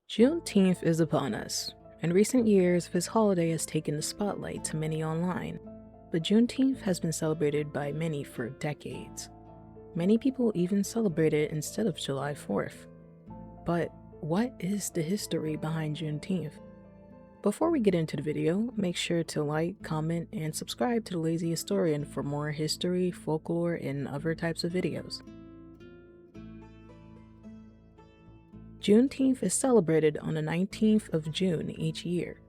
Juneteenth is upon us. In recent years, this holiday has taken the spotlight to many online, but Juneteenth has been celebrated by many for decades. Many people even celebrate it instead of July 4th. But what is the history behind Juneteenth? Before we get into the video, make sure to like, comment, and subscribe to The Lazy Historian for more history, folklore, and other types of videos. Juneteenth is celebrated on the 19th of June each year.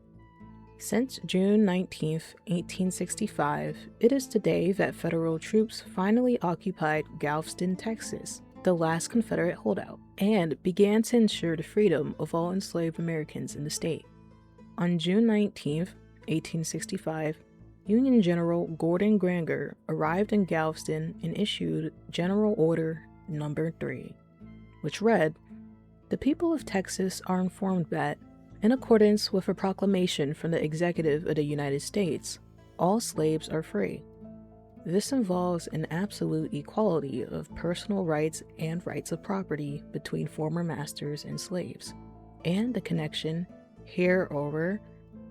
Since June 19th, 1865, it is the day that federal troops finally occupied Galveston, Texas, the last Confederate holdout, and began to ensure the freedom of all enslaved Americans in the state. On June 19th, 1865, Union General Gordon Granger arrived in Galveston and issued General Order No. 3, which read, "The people of Texas are informed that, in accordance with a proclamation from the Executive of the United States, all slaves are free. This involves an absolute equality of personal rights and rights of property between former masters and slaves, and the connection hereover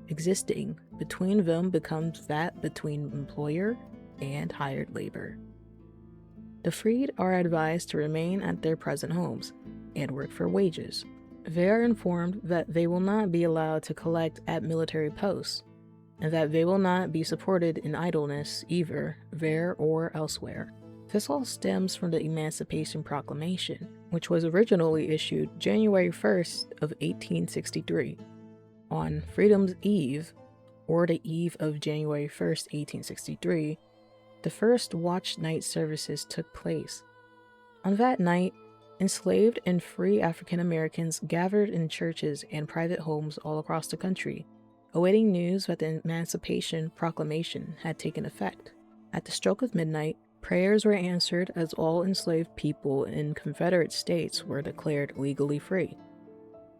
existing between them becomes that between employer and hired labor. The freed are advised to remain at their present homes and work for wages. They are informed that they will not be allowed to collect at military posts, and that they will not be supported in idleness either there or elsewhere." This all stems from the Emancipation Proclamation, which was originally issued January 1st of 1863. On Freedom's Eve, or the eve of January 1st, 1863, the first watch night services took place. On that night, enslaved and free African Americans gathered in churches and private homes all across the country, awaiting news that the Emancipation Proclamation had taken effect. At the stroke of midnight, prayers were answered as all enslaved people in Confederate states were declared legally free.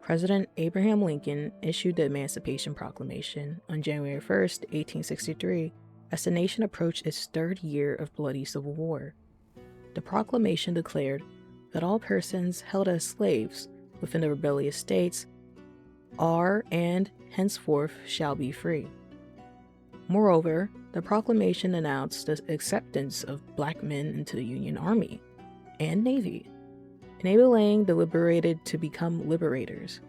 President Abraham Lincoln issued the Emancipation Proclamation on January 1st, 1863, as the nation approached its third year of bloody civil war. The proclamation declared that all persons held as slaves within the rebellious states are and henceforth shall be free. Moreover, the proclamation announced the acceptance of black men into the Union Army and Navy, enabling the liberated to become liberators.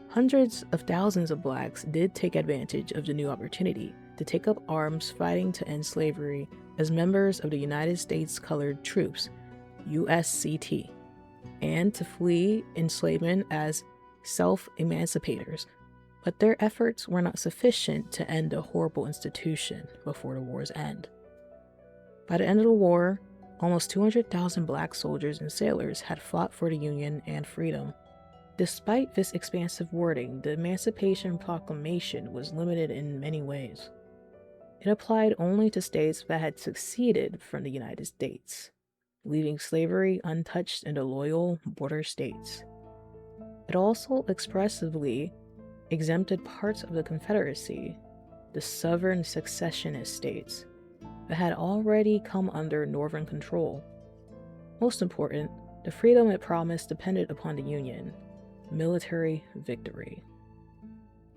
Hundreds of thousands of blacks did take advantage of the new opportunity to take up arms fighting to end slavery as members of the United States Colored Troops, USCT, and to flee enslavement as self-emancipators, but their efforts were not sufficient to end a horrible institution before the war's end. By the end of the war, almost 200,000 black soldiers and sailors had fought for the Union and freedom. Despite this expansive wording, the Emancipation Proclamation was limited in many ways. It applied only to states that had seceded from the United States, leaving slavery untouched in the loyal border states. It also expressively exempted parts of the Confederacy, the Southern secessionist states, that had already come under Northern control. Most important, the freedom it promised depended upon the Union, military victory.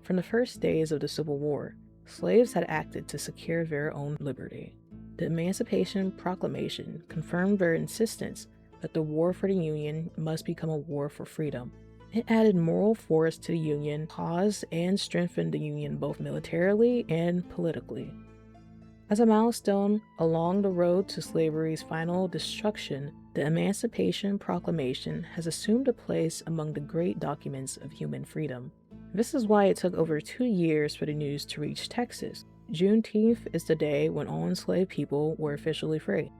From the first days of the Civil War, slaves had acted to secure their own liberty. The Emancipation Proclamation confirmed their insistence that the war for the Union must become a war for freedom. It added moral force to the Union cause and strengthened the Union both militarily and politically. As a milestone along the road to slavery's final destruction, the Emancipation Proclamation has assumed a place among the great documents of human freedom. This is why it took over 2 years for the news to reach Texas. Juneteenth is the day when all enslaved people were officially free.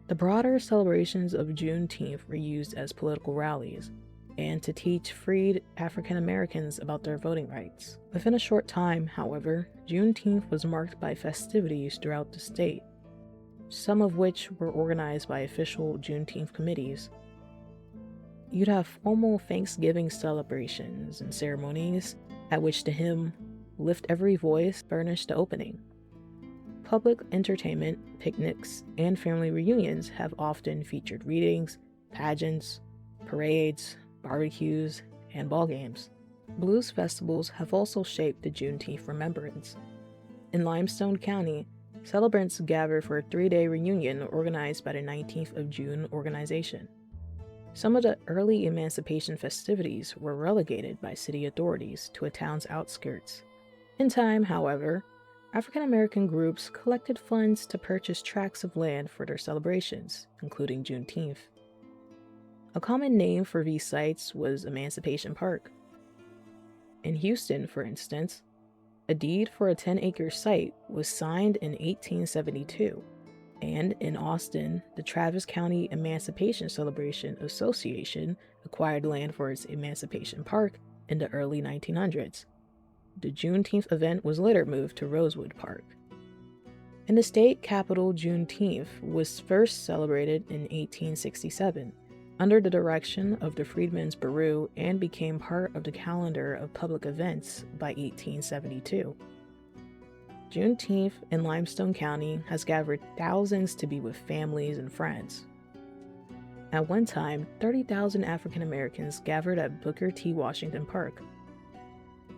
The broader celebrations of Juneteenth were used as political rallies and to teach freed African Americans about their voting rights. Within a short time, however, Juneteenth was marked by festivities throughout the state, some of which were organized by official Juneteenth committees. You'd have formal Thanksgiving celebrations and ceremonies at which the hymn "Lift Every Voice" furnished the opening. Public entertainment, picnics, and family reunions have often featured readings, pageants, parades, barbecues, and ball games. Blues festivals have also shaped the Juneteenth remembrance. In Limestone County, celebrants gather for a 3-day reunion organized by the 19th of June organization. Some of the early emancipation festivities were relegated by city authorities to a town's outskirts. In time, however, African American groups collected funds to purchase tracts of land for their celebrations, including Juneteenth. A common name for these sites was Emancipation Park. In Houston, for instance, a deed for a 10-acre site was signed in 1872, and in Austin, the Travis County Emancipation Celebration Association acquired land for its Emancipation Park in the early 1900s. The Juneteenth event was later moved to Rosewood Park. In the state capital, Juneteenth was first celebrated in 1867 under the direction of the Freedmen's Bureau and became part of the calendar of public events by 1872. Juneteenth in Limestone County has gathered thousands to be with families and friends. At one time, 30,000 African Americans gathered at Booker T. Washington Park.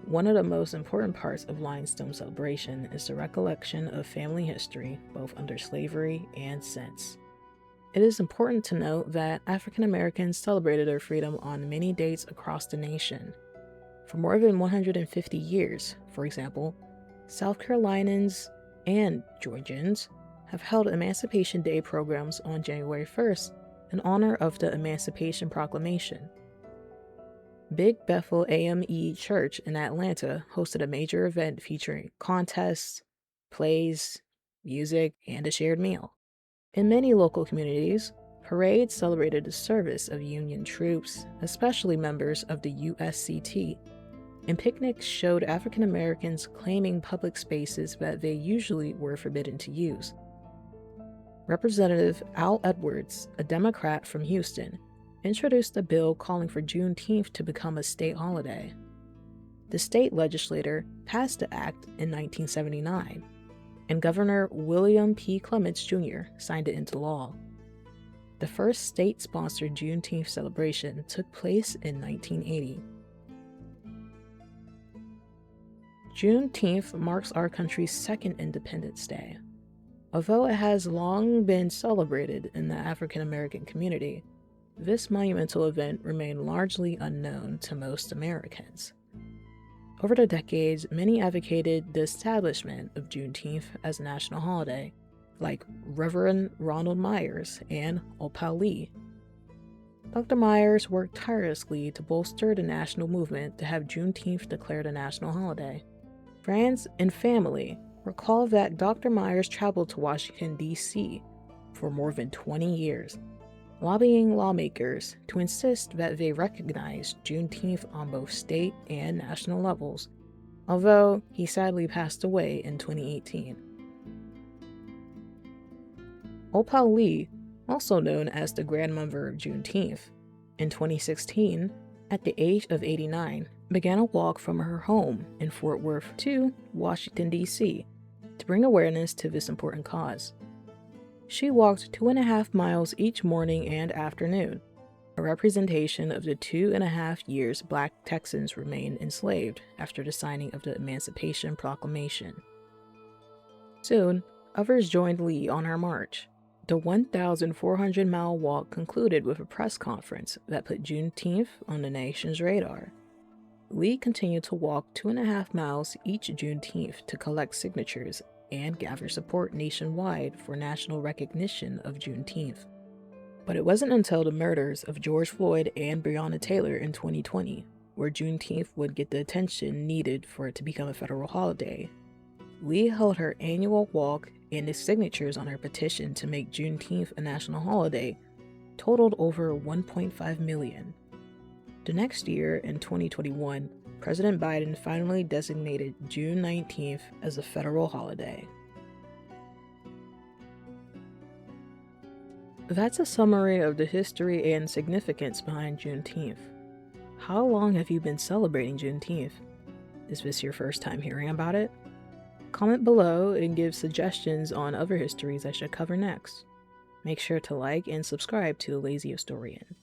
One of the most important parts of Limestone celebration is the recollection of family history, both under slavery and since. It is important to note that African Americans celebrated their freedom on many dates across the nation. For more than 150 years, for example, South Carolinians and Georgians have held Emancipation Day programs on January 1st in honor of the Emancipation Proclamation. Big Bethel AME Church in Atlanta hosted a major event featuring contests, plays, music, and a shared meal. In many local communities, parades celebrated the service of Union troops, especially members of the USCT, and picnics showed African Americans claiming public spaces that they usually were forbidden to use. Representative Al Edwards, a Democrat from Houston, introduced a bill calling for Juneteenth to become a state holiday. The state legislature passed the act in 1979, and Governor William P. Clements Jr. signed it into law. The first state-sponsored Juneteenth celebration took place in 1980. Juneteenth marks our country's second Independence Day. Although it has long been celebrated in the African American community, this monumental event remained largely unknown to most Americans. Over the decades, many advocated the establishment of Juneteenth as a national holiday, like Reverend Ronald Myers and Opal Lee. Dr. Myers worked tirelessly to bolster the national movement to have Juneteenth declared a national holiday. Friends and family recall that Dr. Myers traveled to Washington, D.C. for more than 20 years, lobbying lawmakers to insist that they recognize Juneteenth on both state and national levels, although he sadly passed away in 2018. Opal Lee, also known as the grandmother of Juneteenth, in 2016, at the age of 89, began a walk from her home in Fort Worth to Washington, D.C. to bring awareness to this important cause. She walked 2.5 miles each morning and afternoon, a representation of the 2.5 years Black Texans remained enslaved after the signing of the Emancipation Proclamation. Soon, others joined Lee on her march. The 1,400-mile walk concluded with a press conference that put Juneteenth on the nation's radar. Lee continued to walk 2.5 miles each Juneteenth to collect signatures and gather support nationwide for national recognition of Juneteenth. But it wasn't until the murders of George Floyd and Breonna Taylor in 2020 where Juneteenth would get the attention needed for it to become a federal holiday. Lee held her annual walk, and the signatures on her petition to make Juneteenth a national holiday totaled over 1.5 million. The next year, in 2021, President Biden finally designated June 19th as a federal holiday. That's a summary of the history and significance behind Juneteenth. How long have you been celebrating Juneteenth? Is this your first time hearing about it? Comment below and give suggestions on other histories I should cover next. Make sure to like and subscribe to The Lazy Historian.